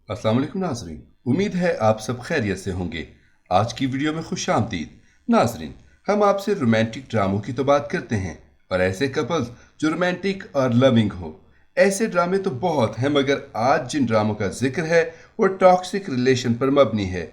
अस्सलाम वालेकुम नाजरीन, उम्मीद है आप सब खैरियत से होंगे। आज की वीडियो में खुश आमदीद। नाजरीन, हम आपसे रोमांटिक ड्रामों की तो बात करते हैं और ऐसे कपल्स जो रोमांटिक और लविंग हो। ऐसे ड्रामे तो बहुत हैं, मगर आज जिन ड्रामों का जिक्र है वो टॉक्सिक रिलेशन पर मबनी है।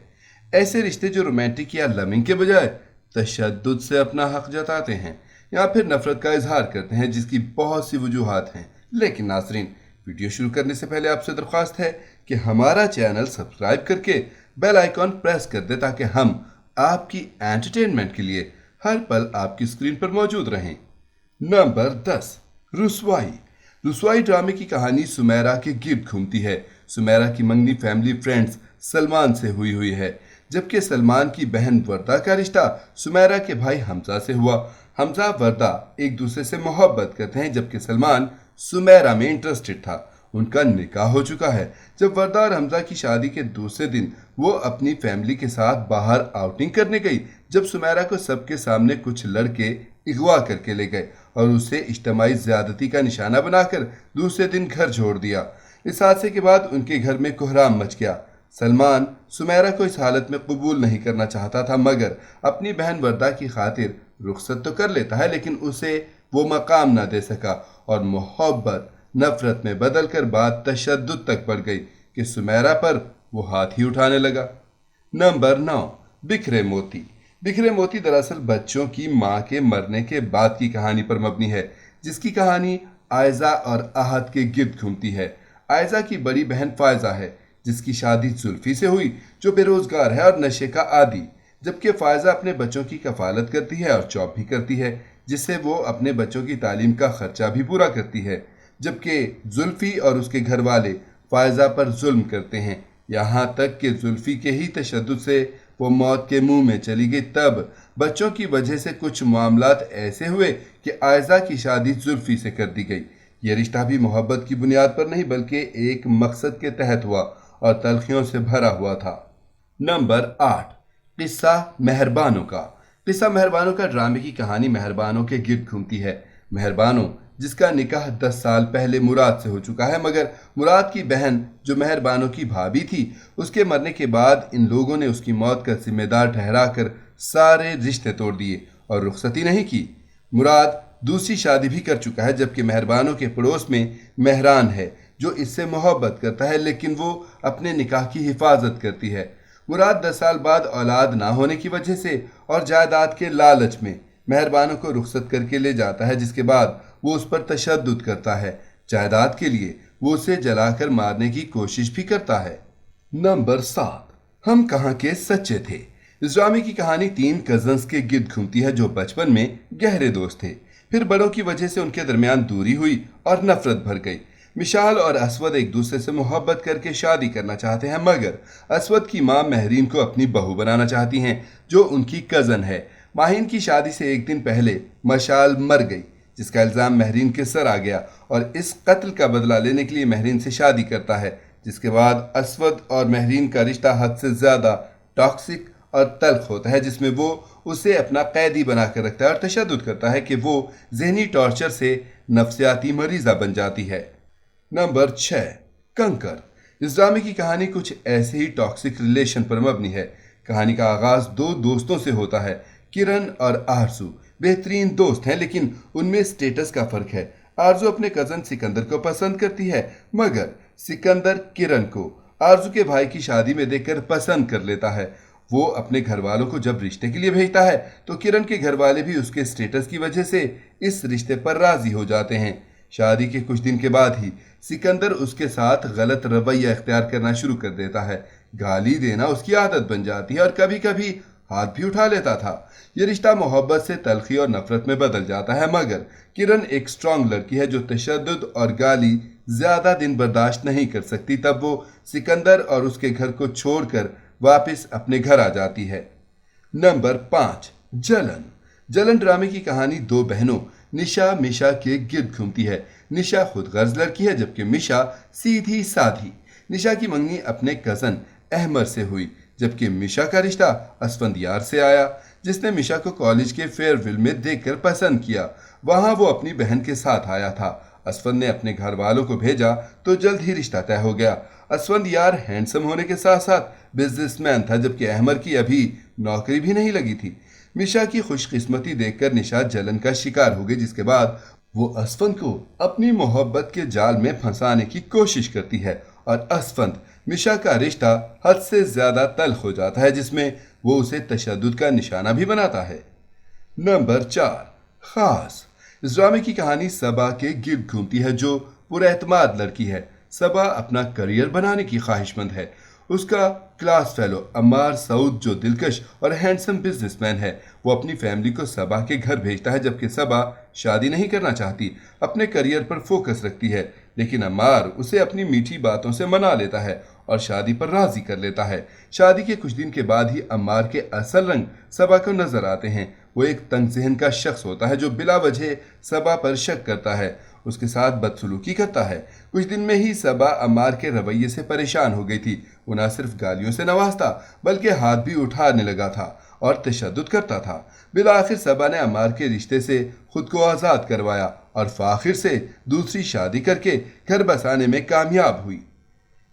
ऐसे रिश्ते जो रोमांटिक या लविंग के बजाय तशद्दुद से अपना हक जताते हैं या फिर नफरत का इजहार करते हैं, जिसकी बहुत सी वजूहात हैं। लेकिन नाजरीन, वीडियो शुरू करने से पहले आपसे दरख्वास्त है कि हमारा चैनल सब्सक्राइब करके बेल आइकॉन प्रेस कर दे ताकि हम आपकी एंटरटेनमेंट के लिए हर पल आपकी स्क्रीन पर मौजूद रहें। नंबर 10, रुसवाई। रुसवाई ड्रामे की कहानी सुमेरा के गिर्द घूमती है। सुमेरा की मंगनी फैमिली फ्रेंड्स सलमान से हुई है, जबकि सलमान की बहन वर्दा का रिश्ता सुमेरा के भाई हमजा से हुआ। हमजा वर्दा एक दूसरे से मोहब्बत करते हैं, जबकि सलमान सुमेरा में इंटरेस्टेड था। उनका निकाह हो चुका है। जब वर्दा और हमजा की शादी के दूसरे दिन वो अपनी फैमिली के साथ बाहर आउटिंग करने गई, जब सुमेरा को सबके सामने कुछ लड़के अगवा करके ले गए और उसे इज्तिमाई ज्यादती का निशाना बनाकर दूसरे दिन घर छोड़ दिया। इस हादसे के बाद उनके घर में कोहराम मच गया। सलमान सुमेरा को इस हालत में कबूल नहीं करना चाहता था, मगर अपनी बहन वर्दा की खातिर रुखसत तो कर लेता है, लेकिन उसे वो मकाम ना दे सका और मोहब्बत नफरत में बदल कर बात तशद्दुद तक बढ़ गई कि सुमेरा पर वो हाथ ही उठाने लगा। नंबर 9, बिखरे मोती। बिखरे मोती दरअसल बच्चों की मां के मरने के बाद की कहानी पर मबनी है, जिसकी कहानी आयजा और आहद के गिर्द घूमती है। आयजा की बड़ी बहन फायजा है, जिसकी शादी जुल्फी से हुई, जो बेरोजगार है और नशे का आदी, जबकि फायजा अपने बच्चों की कफालत करती है और जॉब भी करती है, जिससे वो अपने बच्चों की तालीम का खर्चा भी पूरा करती है। जबकि जुल्फी और उसके घर वाले फायजा पर जुल्म करते हैं, यहाँ तक कि जुल्फी के ही तशद्दुद से वो मौत के मुंह में चली गई। तब बच्चों की वजह से कुछ मामलात ऐसे हुए कि आयजा की शादी जुल्फी से कर दी गई। ये रिश्ता भी मोहब्बत की बुनियाद पर नहीं बल्कि एक मकसद के तहत हुआ और तलखियों से भरा हुआ था। नंबर 8, किस्सा मेहरबानों का। किस्सा मेहरबानों का ड्रामे की कहानी मेहरबानों के गिर्द घूमती है। मेहरबानों, जिसका निकाह 10 साल पहले मुराद से हो चुका है, मगर मुराद की बहन जो मेहरबानों की भाभी थी, उसके मरने के बाद इन लोगों ने उसकी मौत का जिम्मेदार ठहराकर सारे रिश्ते तोड़ दिए और रुखसती नहीं की। मुराद दूसरी शादी भी कर चुका है, जबकि मेहरबानों के पड़ोस में मेहरान है जो इससे मोहब्बत करता है, लेकिन वो अपने निकाह की हिफाजत करती है। मुराद 10 साल बाद औलाद ना होने की वजह से और जायदाद के लालच में मेहरबानों को रुखसत करके ले जाता है, जिसके बाद वो उस पर तशद्दुद करता है। जायदाद के लिए वो उसे जलाकर मारने की कोशिश भी करता है। नंबर 7, हम कहाँ के सच्चे थे। इस ड्रामे की कहानी 3 कजन्स के गिर्द घूमती है जो बचपन में गहरे दोस्त थे। फिर बड़ों की वजह से उनके दरमियान दूरी हुई और नफरत भर गई। मिशाल और असवद एक दूसरे से मोहब्बत करके शादी करना चाहते हैं, मगर असवद की मां महरीन को अपनी बहू बनाना चाहती हैं, जो उनकी कजन है। माहिन की शादी से एक दिन पहले मशाल मर गई, जिसका इल्ज़ाम महरीन के सर आ गया और इस कत्ल का बदला लेने के लिए महरीन से शादी करता है, जिसके बाद असवद और महरीन का रिश्ता हद से ज़्यादा टॉक्सिक और तल्ख होता है, जिसमें वो उसे अपना कैदी बनाकर रखता है और तशद्दुद करता है कि वो जहनी टॉर्चर से नफ्सियाती मरीज़ा बन जाती है। नंबर 6, कंकर। इस ड्रामे की कहानी कुछ ऐसे ही टॉक्सिक रिलेशन पर मबनी है। कहानी का आगाज 2 दोस्तों से होता है। किरण और आरजू बेहतरीन दोस्त हैं, लेकिन उनमें स्टेटस का फर्क है। आरजू अपने कजन सिकंदर को पसंद करती है, मगर सिकंदर किरण को आरजू के भाई की शादी में देखकर पसंद कर लेता है। वो अपने घर वालों को जब रिश्ते के लिए भेजता है तो किरण के घर वाले भी उसके स्टेटस की वजह से इस रिश्ते पर राजी हो जाते हैं। शादी के कुछ दिन के बाद ही सिकंदर उसके साथ गलत रवैया इख्तियार करना शुरू कर देता है। गाली देना उसकी आदत बन जाती है और कभी कभी हाथ भी उठा लेता था। यह रिश्ता मोहब्बत से तलखी और नफरत में बदल जाता है, मगर किरण एक स्ट्रांग लड़की है जो तशद्दुद और गाली ज्यादा दिन बर्दाश्त नहीं कर सकती। तब वो सिकंदर और उसके घर को छोड़कर वापस अपने घर आ जाती है। नंबर 5, जलन। जलन ड्रामे की कहानी 2 बहनों निशा मिशा के गिर्द घूमती है। निशा खुद गर्ज लड़की है, जबकि मिशा सीधी साधी। निशा की मंगनी अपने कजन अहमर से हुई, जबकि मिशा का रिश्ता असफंदियार से आया, जिसने मिशा को कॉलेज के फेयरवेल में देखकर पसंद किया। वहां वो अपनी बहन के साथ आया था। असफंद ने अपने घर वालों को भेजा तो जल्द ही रिश्ता तय हो गया। असफंद यार हैंडसम होने के साथ साथ बिजनेसमैन था, जबकि अहमर की अभी नौकरी भी नहीं लगी थी। मिशा की खुशकिस्मती देखकर निशा जलन का शिकार हो गई, जिसके बाद वो असफंद को अपनी मोहब्बत के जाल में फंसाने की कोशिश करती है और असफंद मिशा का रिश्ता हद से ज्यादा तल्ख हो जाता है, जिसमें वो उसे तशद्दुद का निशाना भी बनाता है। नंबर 4, खास। इस ड्रामे की कहानी सबा के गिर्द घूमती है, जो पुरएतमाद लड़की है। सबा अपना करियर बनाने की ख्वाहिशमंद है। उसका क्लास फेलो अम्मार सऊद, जो दिलकश और हैंडसम बिजनेसमैन है, वो अपनी फैमिली को सबा के घर भेजता है, जबकि सबा शादी नहीं करना चाहती, अपने करियर पर फोकस रखती है। लेकिन अम्मार उसे अपनी मीठी बातों से मना लेता है और शादी पर राजी कर लेता है। शादी के कुछ दिन के बाद ही अम्मार के असल रंग सबा को नजर आते हैं। वो एक तंग ज़हन का शख्स होता है जो बिला वजह सबा पर शक करता है, उसके साथ बदसलूकी करता है। कुछ दिन में ही सबा अम्मार के रवैये से परेशान हो गई थी। वो न सिर्फ गालियों से नवाजता बल्कि हाथ भी उठाने लगा था और तशद्दुद करता था। बिलाखिर सबा ने अम्मार के रिश्ते से खुद को आज़ाद करवाया और फाखिर से दूसरी शादी करके घर बसाने में कामयाब हुई।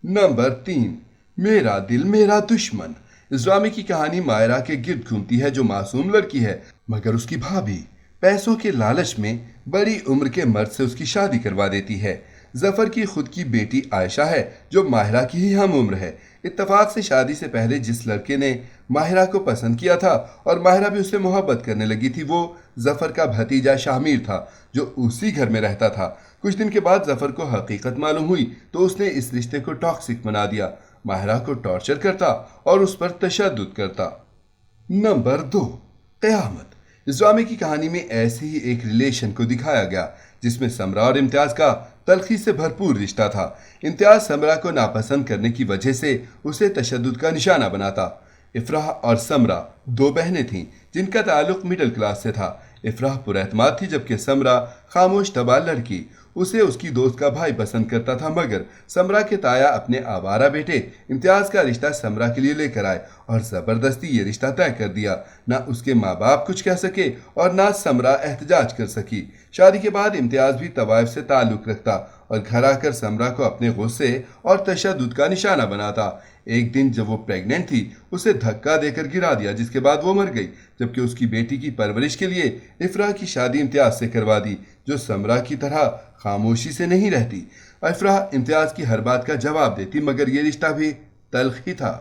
नंबर 3, मेरा दिल मेरा दुश्मन। इस ड्रामे की कहानी मायरा के गिर्द घूमती है, जो मासूम लड़की है, मगर उसकी भाभी पैसों के लालच में बड़ी उम्र के मर्द से उसकी शादी करवा देती है। जफर की खुद की बेटी आयशा है, जो माहिरा की ही हम उम्र है। इत्तफाक से शादी से पहले जिस लड़के ने माहिरा को पसंद किया था और माहिरा भी उससे मोहब्बत करने लगी थी, वो जफर का भतीजा शामिर था, जो उसी घर में रहता था। कुछ दिन के बाद जफर को हकीकत मालूम हुई तो उसने इस रिश्ते को टॉक्सिक बना दिया, माहिरा को टॉर्चर करता और उस पर तशद्दुद करता। नंबर 2, क़यामत। इस ड्रामे की कहानी में ऐसे ही एक रिलेशन को दिखाया गया, जिसमें समरा और इम्तियाज का तलखी से भरपूर रिश्ता था। इम्तियाज समरा को नापसंद करने की वजह से उसे तशद्दुद का निशाना बनाता। इफ्राह और समरा 2 बहनें थीं, जिनका ताल्लुक मिडिल क्लास से था। इफ्राह पुरएतमाद थी, जबकि समरा खामोश तबाह लड़की। उसे उसकी दोस्त का भाई पसंद करता था, मगर समरा के ताया अपने आवारा बेटे इम्तियाज का रिश्ता समरा के लिए लेकर आए और ज़बरदस्ती ये रिश्ता तय कर दिया। ना उसके माँ बाप कुछ कह सके और ना समरा एहतजाज कर सकी। शादी के बाद इम्तियाज भी तवाइफ से ताल्लुक़ रखता और घर आकर समरा को अपने गुस्से और तशद्दुद का निशाना बनाता। एक दिन जब वो प्रेग्नेंट थी, उसे धक्का देकर गिरा दिया, जिसके बाद वो मर गई, जबकि उसकी बेटी की परवरिश के लिए इफ्राह की शादी इम्तियाज से करवा दी, जो समरा की तरह खामोशी से नहीं रहती। इफ्राह इम्तियाज की हर बात का जवाब देती, मगर ये रिश्ता भी तल्ख ही था।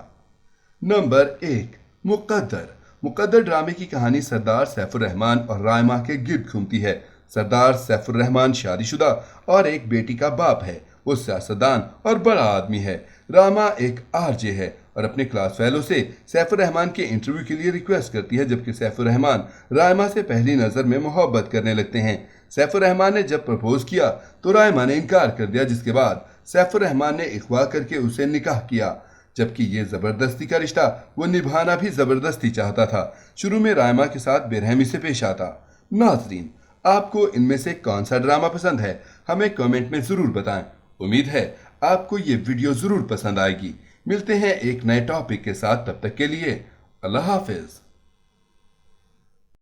नंबर 1, मुक़द्दर। मुक़द्दर ड्रामे की कहानी सरदार सैफुर रहमान और रायमा के गिर्द घूमती है। सरदार सैफुर रहमान शादीशुदा और एक बेटी का बाप है। वो सियासतदान और बड़ा आदमी है। रामा एक आरजे है और अपने क्लास फेलो से सैफुर रहमान के इंटरव्यू के लिए रिक्वेस्ट करती है, जबकि सैफुर रहमान रायमा से पहली नज़र में मोहब्बत करने लगते हैं। सैफुर रहमान ने जब प्रपोज किया तो रायमा ने इनकार कर दिया, जिसके बाद सैफुर रहमान ने इख्वा करके उसे निकाह किया, जबकि ये ज़बरदस्ती का रिश्ता वो निभाना भी ज़बरदस्ती चाहता था। शुरू में रायमा के साथ बेरहमी से पेश आता। नाज़रीन, आपको इनमें से कौन सा ड्रामा पसंद है, हमें कमेंट में ज़रूर बताएं। उम्मीद है आपको ये वीडियो ज़रूर पसंद आएगी। मिलते हैं एक नए टॉपिक के साथ, तब तक के लिए अल्लाह हाफिज़।